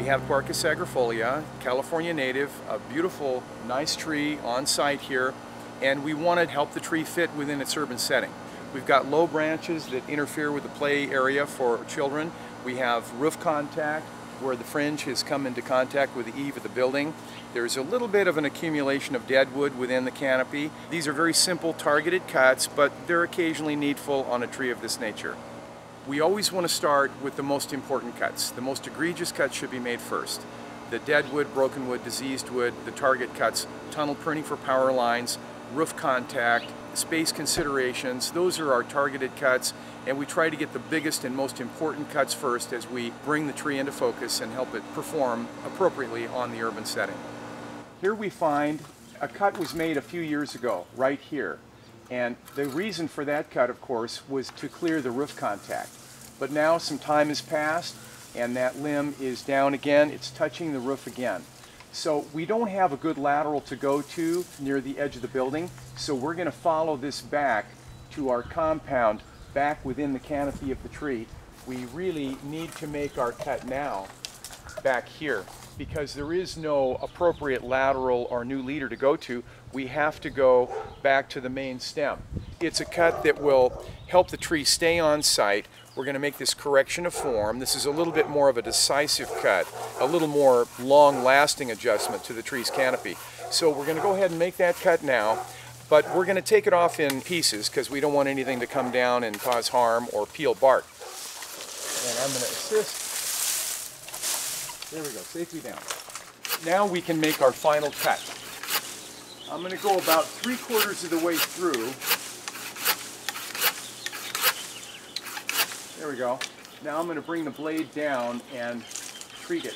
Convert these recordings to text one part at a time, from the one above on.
have Quercus agrifolia, California native, a beautiful, nice tree on site here, and we want to help the tree fit within its urban setting. We've got low branches that interfere with the play area for children. We have roof contact where the fringe has come into contact with the eave of the building. There's a little bit of an accumulation of dead wood within the canopy. These are very simple targeted cuts, but they're occasionally needful on a tree of this nature. We always want to start with the most important cuts. The most egregious cuts should be made first. The dead wood, broken wood, diseased wood, the target cuts, tunnel pruning for power lines, roof contact, space considerations, those are our targeted cuts, and we try to get the biggest and most important cuts first as we bring the tree into focus and help it perform appropriately on the urban setting. Here we find a cut was made a few years ago, right here. And the reason for that cut, of course, was to clear the roof contact. But now some time has passed and that limb is down again, it's touching the roof again. So we don't have a good lateral to go to near the edge of the building, so we're going to follow this back to our compound, back within the canopy of the tree. We really need to make our cut now back here because there is no appropriate lateral or new leader to go to. We have to go back to the main stem. It's a cut that will help the tree stay on site. We're going to make this correction of form. This is a little bit more of a decisive cut, a little more long-lasting adjustment to the tree's canopy. So we're going to go ahead and make that cut now, but we're going to take it off in pieces because we don't want anything to come down and cause harm or peel bark. And I'm going to assist. There we go, safely down. Now we can make our final cut. I'm going to go about 3/4 of the way through. There we go. Now I'm going to bring the blade down and treat it.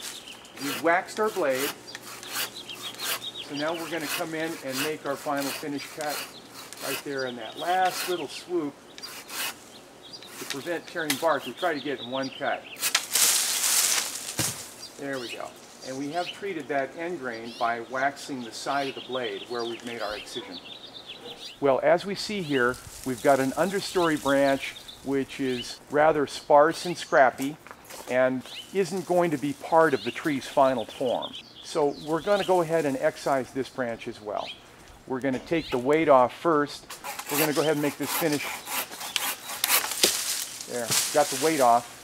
We've waxed our blade. So now we're going to come in and make our final finish cut right there in that last little swoop. To prevent tearing bark, we try to get it in one cut. There we go. And we have treated that end grain by waxing the side of the blade where we've made our excision. Well, as we see here, we've got an understory branch which is rather sparse and scrappy and isn't going to be part of the tree's final form. So we're going to go ahead and excise this branch as well. We're going to take the weight off first. We're going to go ahead and make this finish. There, got the weight off.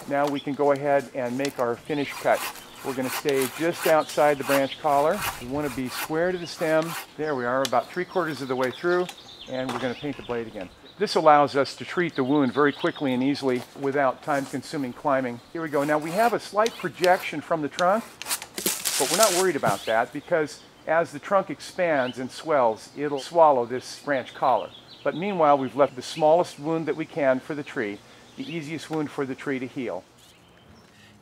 Now we can go ahead and make our finish cut. We're going to stay just outside the branch collar. We want to be square to the stem. There we are, about 3/4 of the way through, and we're going to paint the blade again. This allows us to treat the wound very quickly and easily without time-consuming climbing. Here we go. Now we have a slight projection from the trunk, but we're not worried about that because as the trunk expands and swells, it'll swallow this branch collar. But meanwhile, we've left the smallest wound that we can for the tree, the easiest wound for the tree to heal.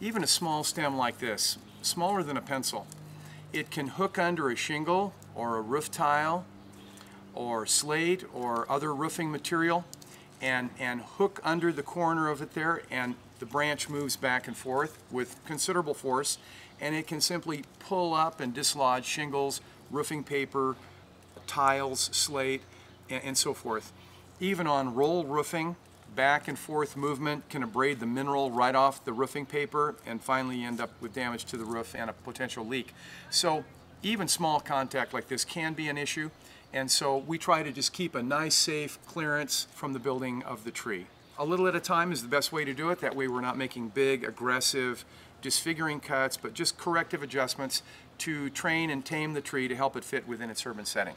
Even a small stem like this, smaller than a pencil, it can hook under a shingle or a roof tile or slate or other roofing material and hook under the corner of it there, and the branch moves back and forth with considerable force, and it can simply pull up and dislodge shingles, roofing paper, tiles, slate, and so forth. Even on roll roofing, back and forth movement can abrade the mineral right off the roofing paper and finally end up with damage to the roof and a potential leak. So even small contact like this can be an issue, and so we try to just keep a nice safe clearance from the building of the tree. A little at a time is the best way to do it. That way we're not making big, aggressive, disfiguring cuts, but just corrective adjustments to train and tame the tree to help it fit within its urban setting.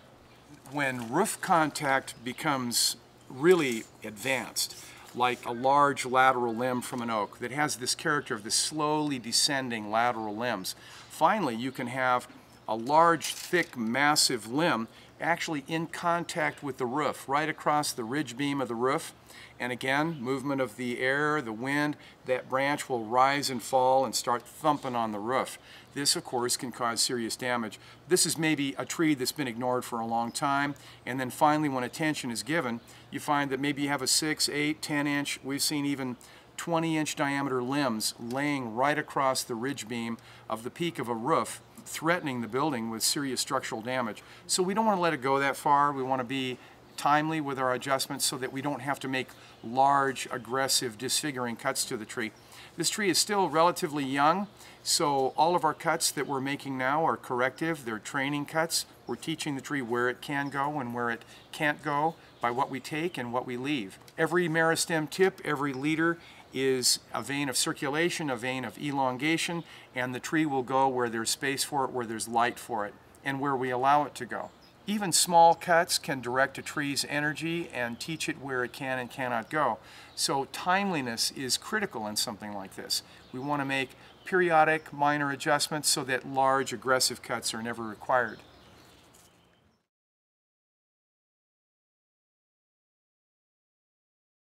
When roof contact becomes really advanced, like a large lateral limb from an oak that has this character of the slowly descending lateral limbs, finally you can have a large, thick, massive limb actually in contact with the roof, right across the ridge beam of the roof. And again, movement of the air, the wind, that branch will rise and fall and start thumping on the roof. This, of course, can cause serious damage. This is maybe a tree that's been ignored for a long time, and then finally when attention is given, you find that maybe you have a 6, 8, 10 inch, we've seen even 20-inch diameter limbs laying right across the ridge beam of the peak of a roof, threatening the building with serious structural damage. So we don't want to let it go that far. We want to be timely with our adjustments so that we don't have to make large, aggressive, disfiguring cuts to the tree. This tree is still relatively young, so all of our cuts that we're making now are corrective. They're training cuts. We're teaching the tree where it can go and where it can't go by what we take and what we leave. Every meristem tip, every leader is a vein of circulation, a vein of elongation, and the tree will go where there's space for it, where there's light for it, and where we allow it to go. Even small cuts can direct a tree's energy and teach it where it can and cannot go. So timeliness is critical in something like this. We want to make periodic minor adjustments so that large aggressive cuts are never required.